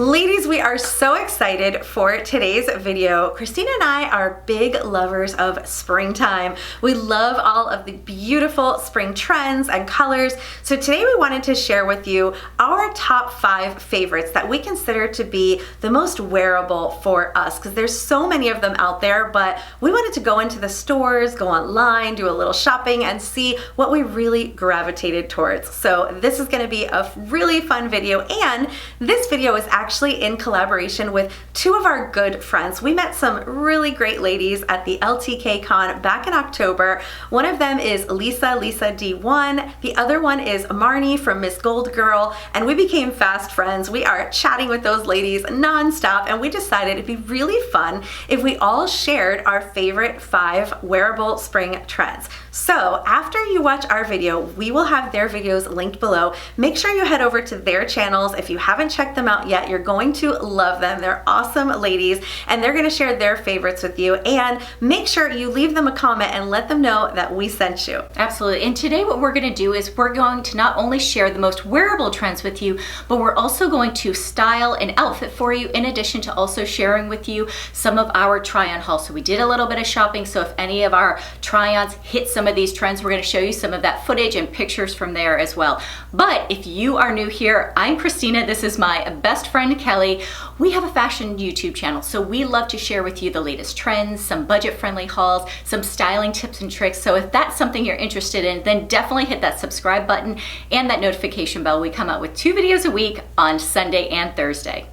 Ladies, we are so excited for today's video. Christina and I are big lovers of springtime. We love all of the beautiful spring trends and colors. So today we wanted to share with you our top 5 favorites that we consider to be the most wearable for us, because there's so many of them out there, but we wanted to go into the stores, go online, do a little shopping, and see what we really gravitated towards. So this is going to be a really fun video, and this video is actually in collaboration with 2 of our good friends. We met some really great ladies at the LTK Con back in October. One of them is LisaLisaD1, the other one is Marnie from Ms.GoldGirl, and we became fast friends. We are chatting with those ladies nonstop, and we decided it'd be really fun if we all shared our favorite 5 wearable spring trends. So after you watch our video, we will have their videos linked below. Make sure you head over to their channels. If you haven't checked them out yet, you're going to love them. They're awesome ladies, and they're going to share their favorites with you. And make sure you leave them a comment and let them know that we sent you. Absolutely. And today what we're going to do is we're going to not only share the most wearable trends with you, but we're also going to style an outfit for you, in addition to also sharing with you some of our try-on hauls. So we did a little bit of shopping, so if any of our try-ons hit some of these trends, we're going to show you some of that footage and pictures from there as well. But if you are new here, I'm Christina. This is my best friend Kelly. We have a fashion YouTube channel, so we love to share with you the latest trends, some budget-friendly hauls, some styling tips and tricks. So if that's something you're interested in, then definitely hit that subscribe button and that notification bell. We come out with 2 videos a week on Sunday and Thursday.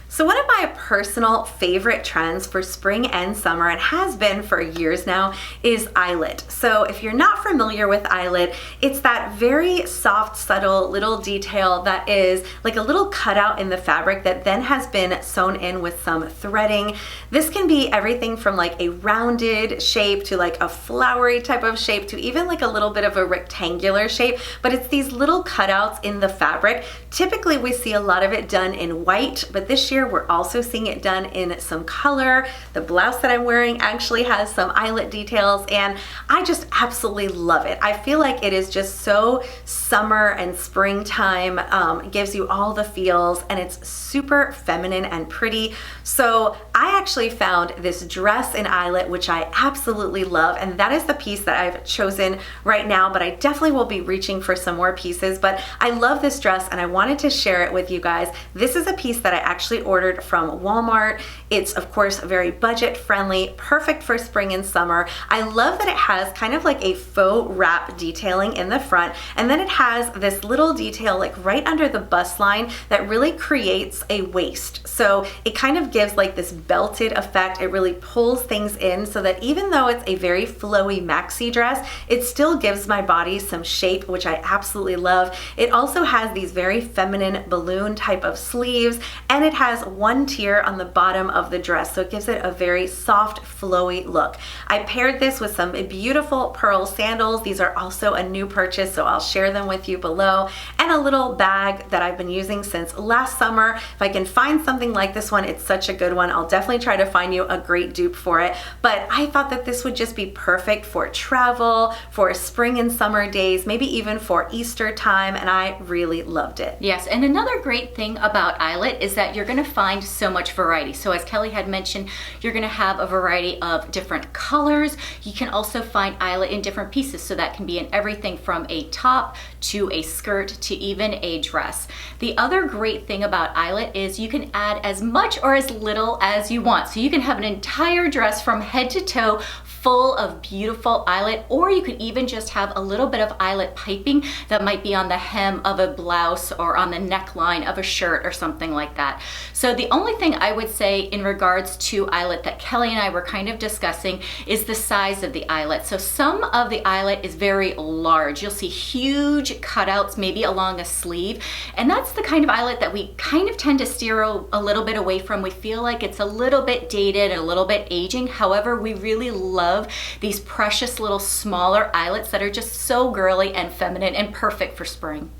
So one of my personal favorite trends for spring and summer, and has been for years now, is eyelet. So if you're not familiar with eyelet, it's that very soft, subtle little detail that is like a little cutout in the fabric that then has been sewn in with some threading. This can be everything from like a rounded shape to like a flowery type of shape to even like a little bit of a rectangular shape, but it's these little cutouts in the fabric. Typically we see a lot of it done in white, but this year we're also seeing it done in some color. The blouse that I'm wearing actually has some eyelet details, and I just absolutely love it. I feel like it is just so summer and springtime. It gives you all the feels, and it's super feminine and pretty. So I actually found this dress in eyelet, which I absolutely love, and that is the piece that I've chosen right now, but I definitely will be reaching for some more pieces. But I love this dress, and I wanted to share it with you guys. This is a piece that I actually ordered from Walmart. It's of course very budget friendly, perfect for spring and summer. I love that it has kind of like a faux wrap detailing in the front, and then it has this little detail like right under the bust line that really creates a waist. So it kind of gives like this belted effect. It really pulls things in so that even though it's a very flowy maxi dress, it still gives my body some shape, which I absolutely love. It also has these very feminine balloon type of sleeves, and it has one tier on the bottom of the dress, so it gives it a very soft, flowy look. I paired this with some beautiful pearl sandals. These are also a new purchase, so I'll share them with you below, and a little bag that I've been using since last summer. If I can find something like this one, it's such a good one. I'll definitely try to find you a great dupe for it, but I thought that this would just be perfect for travel, for spring and summer days, maybe even for Easter time, and I really loved it. Yes, and another great thing about eyelet is that you're going to find so much variety. So as Kelly had mentioned, you're going to have a variety of different colors. You can also find eyelet in different pieces, so that can be in everything from a top to a skirt to even a dress. The other great thing about eyelet is you can add as much or as little as you want. So you can have an entire dress from head to toe full of beautiful eyelet, or you could even just have a little bit of eyelet piping that might be on the hem of a blouse or on the neckline of a shirt or something like that. So the only thing I would say in regards to eyelet that Kelly and I were kind of discussing is the size of the eyelet. So some of the eyelet is very large. You'll see huge cutouts maybe along a sleeve, and that's the kind of eyelet that we kind of tend to steer a little bit away from. We feel like it's a little bit dated and a little bit aging. However, we really love these precious little smaller eyelets that are just so girly and feminine and perfect for spring.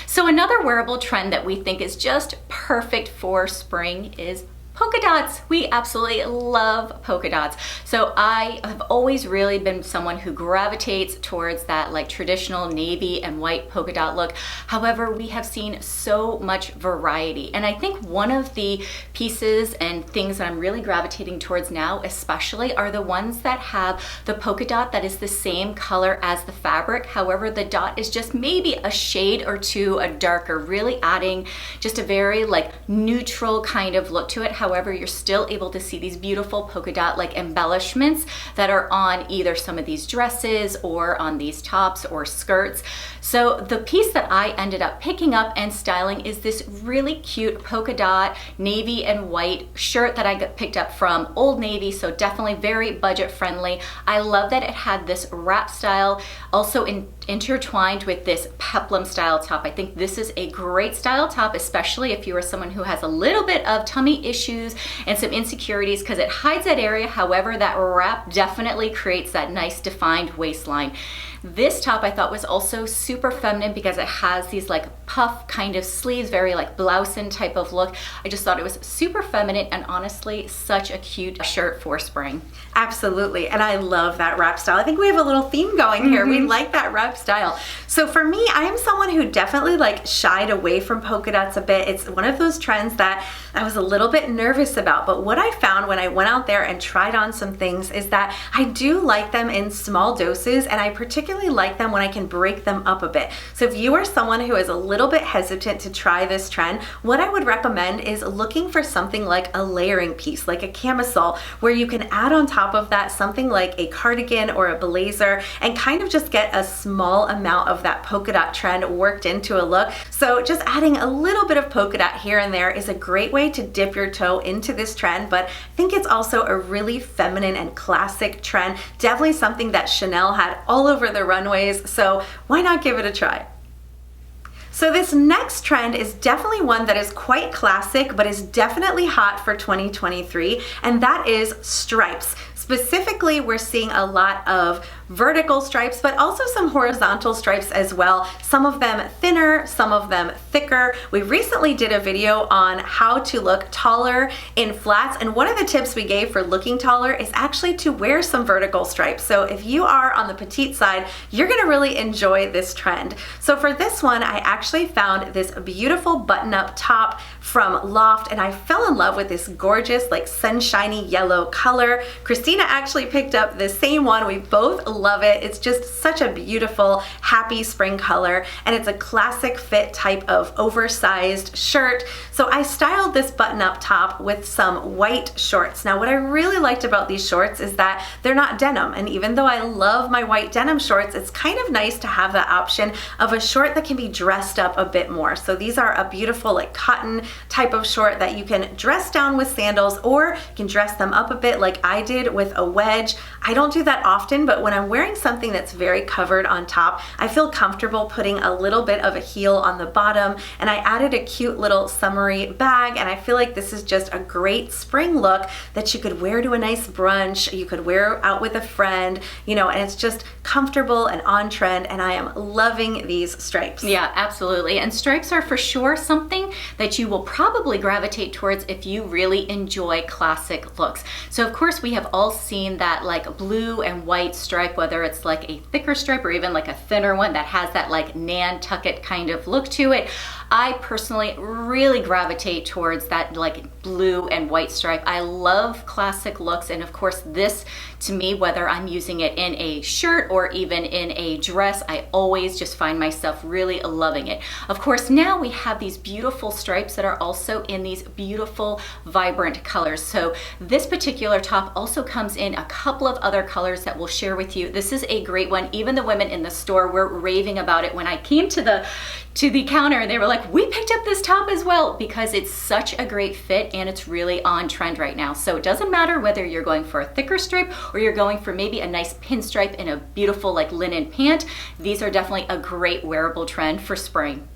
So another wearable trend that we think is just perfect for spring is polka dots. We absolutely love polka dots. So I have always really been someone who gravitates towards that like traditional navy and white polka dot look. However, we have seen so much variety. And I think one of the pieces and things that I'm really gravitating towards now especially are the ones that have the polka dot that is the same color as the fabric. However, the dot is just maybe a shade or two darker, really adding just a very like neutral kind of look to it. However, you're still able to see these beautiful polka dot like embellishments that are on either some of these dresses or on these tops or skirts. So the piece that I ended up picking up and styling is this really cute polka dot navy and white shirt that I picked up from Old Navy, so definitely very budget friendly. I love that it had this wrap style, also intertwined with this peplum style top. I think this is a great style top, especially if you are someone who has a little bit of tummy issues and some insecurities, because it hides that area. However, that wrap definitely creates that nice defined waistline. This top I thought was also super feminine because it has these like puff kind of sleeves, very like blouson type of look. I just thought it was super feminine and honestly such a cute shirt for spring. Absolutely, and I love that wrap style. I think we have a little theme going here. We like that wrap style. So for me, I am someone who definitely like shied away from polka dots a bit. It's one of those trends that I was a little bit nervous about, but what I found when I went out there and tried on some things is that I do like them in small doses, and I particularly like them when I can break them up a bit. So if you are someone who is a little bit hesitant to try this trend, what I would recommend is looking for something like a layering piece, like a camisole, where you can add on top of that something like a cardigan or a blazer and kind of just get a small amount of that polka dot trend worked into a look. So just adding a little bit of polka dot here and there is a great way to dip your toe into this trend, but I think it's also a really feminine and classic trend. Definitely something that Chanel had all over the runways, so why not give it a try? So this next trend is definitely one that is quite classic, but is definitely hot for 2023, and that is stripes. Specifically, we're seeing a lot of vertical stripes, but also some horizontal stripes as well. Some of them thinner, some of them thicker. We recently did a video on how to look taller in flats, and one of the tips we gave for looking taller is actually to wear some vertical stripes. So if you are on the petite side, you're gonna really enjoy this trend. So for this one, I actually found this beautiful button-up top from Loft, and I fell in love with this gorgeous, like sunshiny yellow color. Christina actually picked up the same one. We both love it. It's just such a beautiful, happy spring color, and it's a classic fit type of oversized shirt. So I styled this button-up top with some white shorts. Now, what I really liked about these shorts is that they're not denim, and even though I love my white denim shorts, it's kind of nice to have the option of a short that can be dressed up a bit more. So these are a beautiful like cotton type of short that you can dress down with sandals, or you can dress them up a bit like I did with a wedge. I don't do that often, but when I'm wearing something that's very covered on top, I feel comfortable putting a little bit of a heel on the bottom, and I added a cute little summery bag, and I feel like this is just a great spring look that you could wear to a nice brunch, you could wear out with a friend, you know, and it's just comfortable and on trend, and I am loving these stripes. Yeah, absolutely. And stripes are for sure something that you will probably gravitate towards if you really enjoy classic looks. So of course we have all seen that like blue and white stripe, whether it's like a thicker stripe or even like a thinner one that has that like Nantucket kind of look to it. I personally really gravitate towards that like blue and white stripe. I love classic looks, and of course this to me, whether I'm using it in a shirt or even in a dress, I always just find myself really loving it. Of course, now we have these beautiful stripes that are also in these beautiful vibrant colors. So this particular top also comes in a couple of other colors that we'll share with you. This is a great one. Even the women in the store were raving about it when I came to the counter, and they were like, we picked up this top as well, because it's such a great fit and it's really on trend right now. So it doesn't matter whether you're going for a thicker stripe or you're going for maybe a nice pinstripe in a beautiful like linen pant. These are definitely a great wearable trend for spring.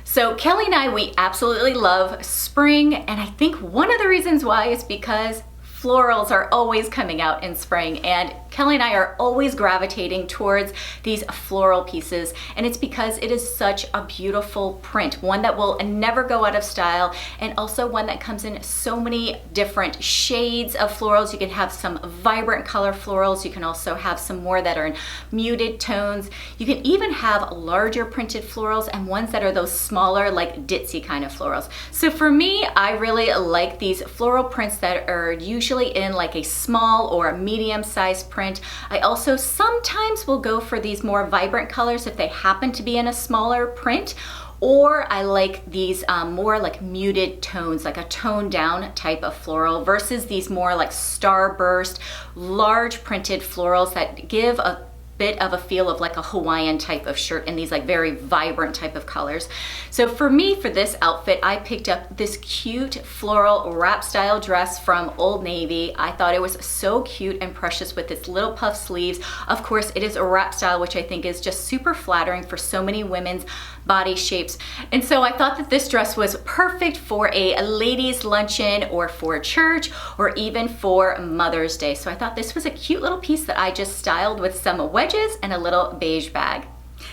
So Kelli and I, we absolutely love spring, and I think one of the reasons why is because florals are always coming out in spring, and Kelli and I are always gravitating towards these floral pieces, and it's because it is such a beautiful print, one that will never go out of style, and also one that comes in so many different shades of florals. You can have some vibrant color florals, you can also have some more that are in muted tones. You can even have larger printed florals and ones that are those smaller, like ditzy kind of florals. So for me, I really like these floral prints that are usually in like a small or a medium sized print. I also sometimes will go for these more vibrant colors if they happen to be in a smaller print, or I like these more like muted tones, like a toned down type of floral versus these more like starburst, large printed florals that give a bit of a feel of like a Hawaiian type of shirt in these like very vibrant type of colors. So for me, for this outfit, I picked up this cute floral wrap style dress from Old Navy. I thought it was so cute and precious with its little puff sleeves. Of course, it is a wrap style, which I think is just super flattering for so many women's body shapes. And so I thought that this dress was perfect for a ladies luncheon or for church or even for Mother's Day. So I thought this was a cute little piece that I just styled with some wedges and a little beige bag.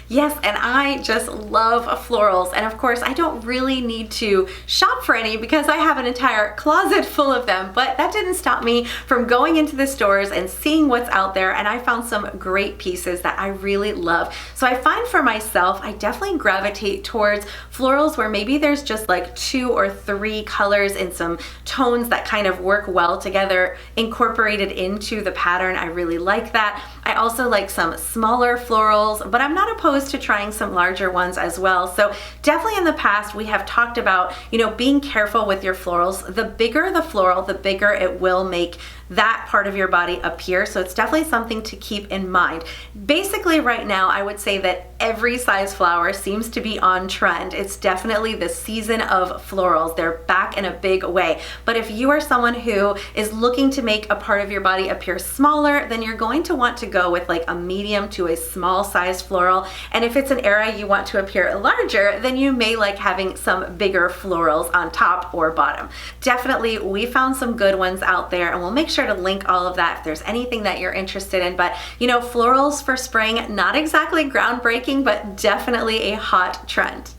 Yes, and I just love florals, and of course I don't really need to shop for any because I have an entire closet full of them, but that didn't stop me from going into the stores and seeing what's out there, and I found some great pieces that I really love. So I find for myself, I definitely gravitate towards florals where maybe there's just like 2 or 3 colors in some tones that kind of work well together incorporated into the pattern. I really like that. I also like some smaller florals, but I'm not opposed to trying some larger ones as well. So definitely in the past we have talked about, being careful with your florals. The bigger the floral, the bigger it will make that part of your body appear. So it's definitely something to keep in mind. Basically right now, I would say that every size flower seems to be on trend. It's definitely the season of florals. They're back in a big way. But if you are someone who is looking to make a part of your body appear smaller, then you're going to want to go with like a medium to a small size floral. And if it's an area you want to appear larger, then you may like having some bigger florals on top or bottom. Definitely, we found some good ones out there, and we'll make sure to link all of that if there's anything that you're interested in. But florals for spring, not exactly groundbreaking, but definitely a hot trend.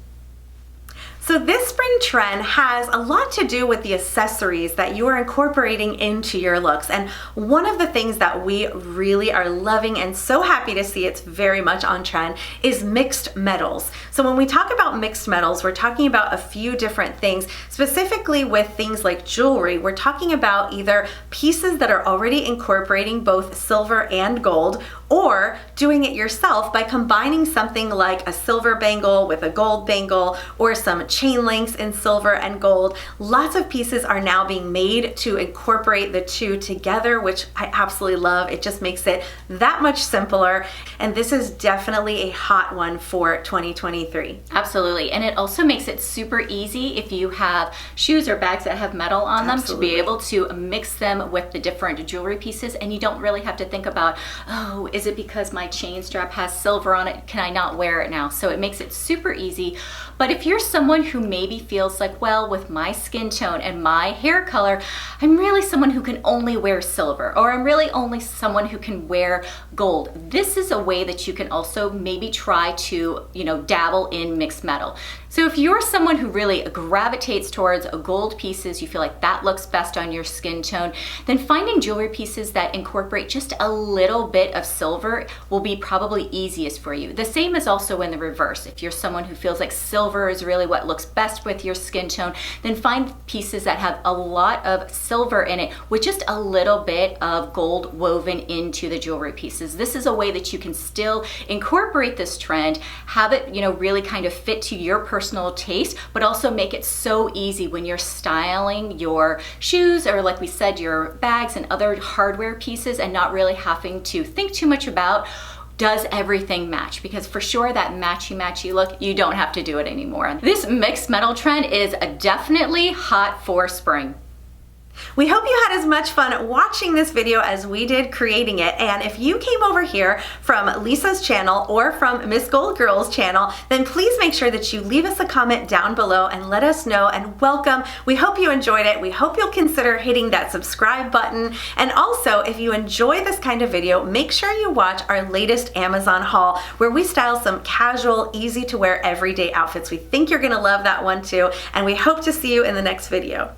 So this spring trend has a lot to do with the accessories that you are incorporating into your looks. And one of the things that we really are loving and so happy to see it's very much on trend is mixed metals. So when we talk about mixed metals, we're talking about a few different things. Specifically with things like jewelry, we're talking about either pieces that are already incorporating both silver and gold, or doing it yourself by combining something like a silver bangle with a gold bangle or some chain links in silver and gold. Lots of pieces are now being made to incorporate the two together, which I absolutely love. It just makes it that much simpler, and this is definitely a hot one for 2023. Absolutely, and it also makes it super easy if you have shoes or bags that have metal on them to be able to mix them with the different jewelry pieces, and you don't really have to think about, oh, is it because my chain strap has silver on it? Can I not wear it now? So it makes it super easy. But if you're someone who maybe feels like, well, with my skin tone and my hair color, I'm really someone who can only wear silver, or I'm really only someone who can wear gold, this is a way that you can also maybe try to, dabble in mixed metal. So if you're someone who really gravitates towards gold pieces, you feel like that looks best on your skin tone, then finding jewelry pieces that incorporate just a little bit of silver will be probably easiest for you. The same is also in the reverse. If you're someone who feels like silver is really what looks best with your skin tone, then find pieces that have a lot of silver in it with just a little bit of gold woven into the jewelry pieces. This is a way that you can still incorporate this trend, have it, really kind of fit to your personal taste, but also make it so easy when you're styling your shoes, or like we said, your bags and other hardware pieces, and not really having to think too much about, does everything match? Because for sure that matchy look, you don't have to do it anymore. This mixed metal trend is definitely hot for spring. We hope you had as much fun watching this video as we did creating it. And if you came over here from Lisa's channel or from Ms.GoldGirl's channel, then please make sure that you leave us a comment down below and let us know, and welcome. We hope you enjoyed it. We hope you'll consider hitting that subscribe button. And also, if you enjoy this kind of video, make sure you watch our latest Amazon haul where we style some casual, easy to wear everyday outfits. We think you're gonna love that one too, and we hope to see you in the next video.